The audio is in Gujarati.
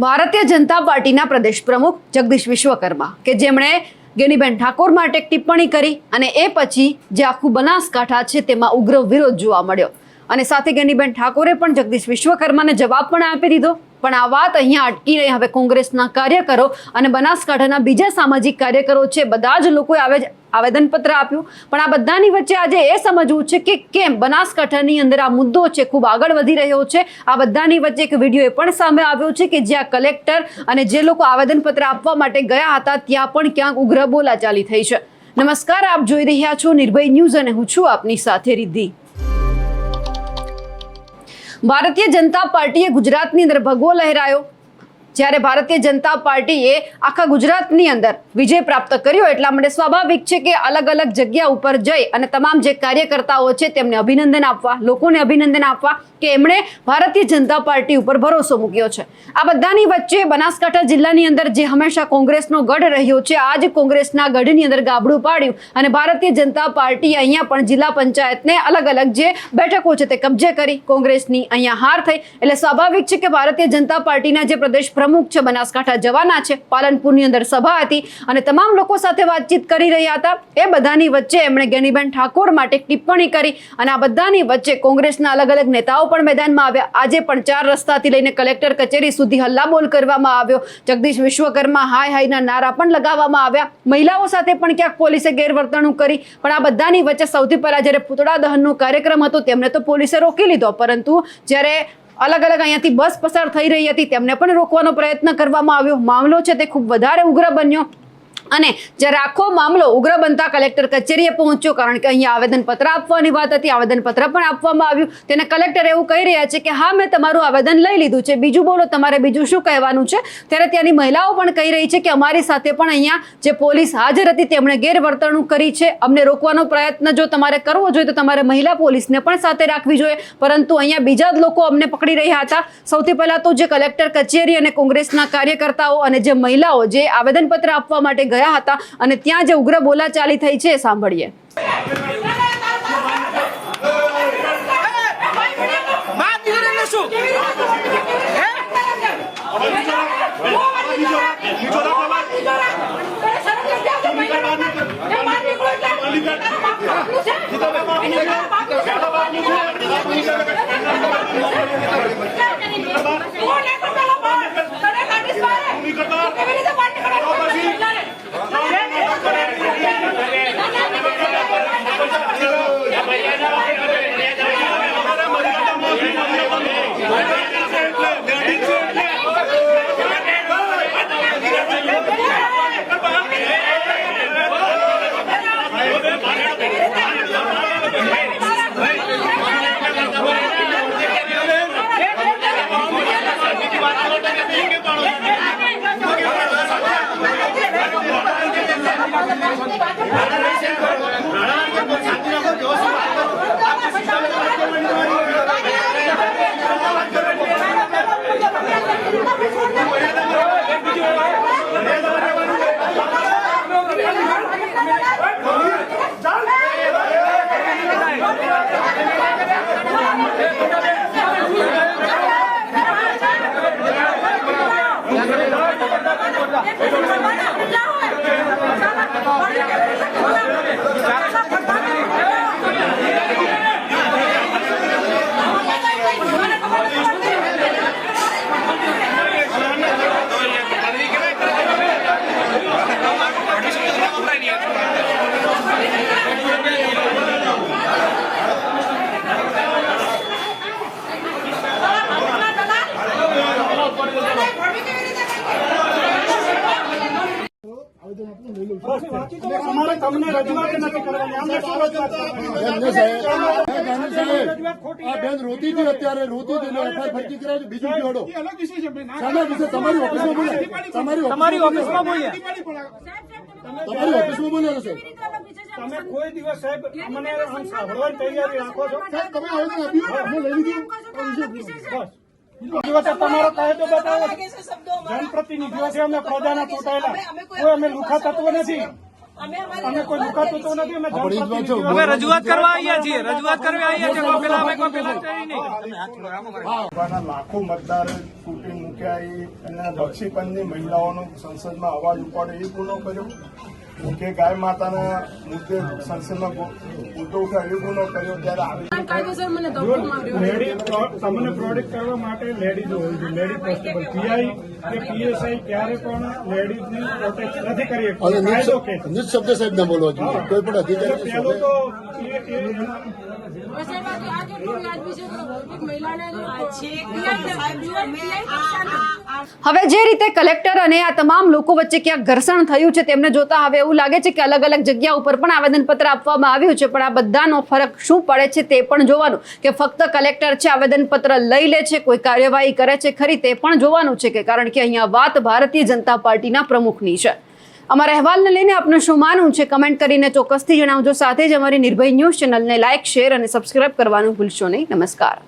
ભારતીય જનતા પાર્ટીના પ્રદેશ પ્રમુખ જગદીશ વિશ્વકર્મા કે જેમણે ગેનીબેન ઠાકોર માટે એક ટિપ્પણી કરી અને એ પછી જે આખું બનાસકાંઠા છે તેમાં ઉગ્ર વિરોધ જોવા મળ્યો અને સાથે ગેનીબેન ઠાકોરે પણ જગદીશ વિશ્વકર્માને જવાબ પણ આપી દીધો। પણ આ વાત અહીંયા અટકી રહી। હવે કોંગ્રેસના કાર્યકરો અને બનાસકાંઠાના બીજા સામાજિક કાર્યકરો છે, બધા જ લોકોએ આવેદનપત્ર આપ્યું। પણ આ બધાની વચ્ચે આજે એ સમજવું છે કે કેમ બનાસકાંઠાની અંદર આ મુદ્દો છે ખૂબ આગળ વધી રહ્યો છે। આ બધાની વચ્ચે એક વિડીયો એ પણ સામે આવ્યો છે કે જ્યાં કલેક્ટર અને જે લોકો આવેદનપત્ર આપવા માટે ગયા હતા ત્યાં પણ ક્યાંક ઉગ્ર બોલાચાલી થઈ છે। નમસ્કાર, આપ જોઈ રહ્યા છો નિર્ભય ન્યૂઝ અને હું છું આપની સાથે રિદ્ધિ। ભારતીય જનતા પાર્ટીએ ગુજરાતની અંદર ભગવો લહેરાયો। જ્યારે ભારતીય જનતા પાર્ટીએ આખા ગુજરાતની અંદર વિજય પ્રાપ્ત કર્યો એટલા માટે સ્વાભાવિક છે કે અલગ અલગ જગ્યા ઉપર જઈ અને તમામ જે કાર્યકર્તાઓ છે તેમને અભિનંદન આપવા, લોકોને અભિનંદન આપવા કે એમણે ભારતીય જનતા પાર્ટી ઉપર ભરોસો મૂક્યો છે। આ બધાની વચ્ચે બનાસકાંઠા જિલ્લાની અંદર જે હંમેશા કોંગ્રેસનો ગઢ રહ્યો છે, આજ કોંગ્રેસના ગઢની અંદર ગાબડું પાડ્યું અને ભારતીય જનતા પાર્ટીએ અહીંયા પણ જિલ્લા પંચાયતને અલગ અલગ જે બેઠકો છે તે કબજે કરી। કોંગ્રેસની અહીંયા હાર થઈ એટલે સ્વાભાવિક છે કે ભારતીય જનતા પાર્ટીના જે પ્રદેશ પ્રમુખ છે બનાસકાંઠા જવાના છે, પાલનપુરની અંદર સભા હતી અને તમામ લોકો સાથે વાતચીત કરી રહ્યા હતા। એ બધાની વચ્ચે એમણે ગેનીબેન ઠાકોર માટે ટિપ્પણી કરી અને આ બધાની વચ્ચે કોંગ્રેસના અલગ અલગ નેતાઓ પણ મેદાનમાં આવ્યા। આજે પણ 4 રસ્તાથી લઈને કલેક્ટર કચેરી સુધી હલ્લાબોલ કરવામાં આવ્યો। જગદીશ વિશ્વકર્મા હાય હાયના નારા પણ લગાવવામાં આવ્યા। મહિલાઓ સાથે પણ ક્યાંક પોલીસે ગેરવર્તણૂક કરી। પણ આ બધાની વચ્ચે સૌથી પહેલા જ્યારે પૂતળા દહનનો કાર્યક્રમ હતો તેમને તો પોલીસે રોકી લીધો, પરંતુ જ્યારે અલગ અલગ અહીંયાથી બસ પસાર થઈ રહી હતી તેમને પણ રોકવાનો પ્રયત્ન કરવામાં આવ્યો। મામલો છે તે ખૂબ વધારે ઉગ્ર બન્યો અને જ્યારે આખો મામલો ઉગ્ર બનતા કલેક્ટર કચેરીએ પહોંચ્યો, કારણ કે અહીંયા આવેદનપત્ર આપવાની વાત હતી। આવેદનપત્ર પણ આપવામાં આવ્યું। તેને કલેક્ટર એવું કહી રહ્યા છે કે હા, મેં તમારું આવેદન લઈ લીધું છે, બીજું બોલો, તમારે બીજું શું કહેવાનું છે। ત્યારે ત્યાંની મહિલાઓ પણ કહી રહી છે કે અમારી સાથે પણ અહીંયા જે પોલીસ હાજર હતી તેમણે ગેરવર્તણૂક કરી છે, અમને રોકવાનો પ્રયત્ન જો તમારે કરવો જોઈએ તો તમારે મહિલા પોલીસને પણ સાથે રાખવી જોઈએ, પરંતુ અહીંયા બીજા જ લોકો અમને પકડી રહ્યા હતા। સૌથી પહેલા તો જે કલેક્ટર કચેરી અને કોંગ્રેસના કાર્યકર્તાઓ અને જે મહિલાઓ જે આવેદનપત્ર આપવા માટે ગયા હતા અને ત્યાં જે ઉગ્ર બોલાચાલી થઈ છે સાંભળીએ। રોતી હતી, અત્યારે રોતી હતી એફઆઈઆર ભરતી કરાવી, બીજું જોડો શાના વિશે તમારી ઓફિસમાં બોલ્યા, તમારી ઓફિસમાં બોલ્યા છે। તમે કોઈ દિવસ સાહેબ અમને સાંભળવાની તૈયારી રાખો છો? સાહેબ તમે આવેદન આપ્યું, અમે લઈ લીધું, બસ દિવસે તમારો કાયદો બતાવો। જનપ્રતિનિધિઓ છે, અમે પ્રજાના ચૂંટાયેલા, કોઈ અમે લુખા તત્વ નથી। અમે કોઈ દુખાતું તો નથી, અમે આપણે ઈ જ વાત છે. જનપ્રતિનિધિઓ અમે રજૂઆત કરવા આવ્યા છીએ, રજૂઆત કરવા આવ્યા છીએ. કોઈ પેલા અમે કોઈ પેલા કરી નહીં. ભાજપના લાખો મતદારો ફૂટી મૂક્યા અને બક્ષીપંચની મહિલાઓનો સંસદમાં અવાજ ઉપાડ્યો એ ગુનો કર્યો કે ગાય માતાના મુદ્દે સંસદમાં મુદ્દો ઉઠાવ્યો એ ગુનો કર્યો. ત્યારે આવી લેડી તમને પ્રોડક્ટ કરવા માટે લેડીઝ હોય છે, લેડી કોન્સ્ટેબલ પીઆઈ કે પીએસઆઈ ક્યારે પણ લેડીઝની પ્રોટેક્ટ નથી કરી શકતા. અને કાયદો કે નિજ શબ્દ સાહેબ ના બોલવા જોઈએ. કોઈ પણ અધિકારી પહેલું તો હવે જે રીતે કલેક્ટર અને આ તમામ લોકો વચ્ચે ક્યાંક ઘર્ષણ થયું છે તેમને જોતા હવે એવું લાગે છે કે અલગ અલગ જગ્યા ઉપર પણ આવેદનપત્ર આપવામાં આવ્યું છે, પણ આ બધાનો ફરક શું પડે છે તે પણ જોવાનું કે ફક્ત કલેક્ટર છે આવેદનપત્ર લઈ લે છે, કોઈ કાર્યવાહી કરે છે ખરી તે પણ જોવાનું છે કે કારણ કે અહીંયા વાત ભારતીય જનતા પાર્ટીના પ્રમુખની છે. અમારા અહેવાલને લઈને આપનું શું માનવું છે કમેન્ટ કરીને ચોક્કસથી જણાવજો. સાથે જ અમારી નિર્ભય ન્યૂઝ ચેનલને લાઇક, શેર અને સબસ્ક્રાઇબ કરવાનું ભૂલશો નહીં. નમસ્કાર.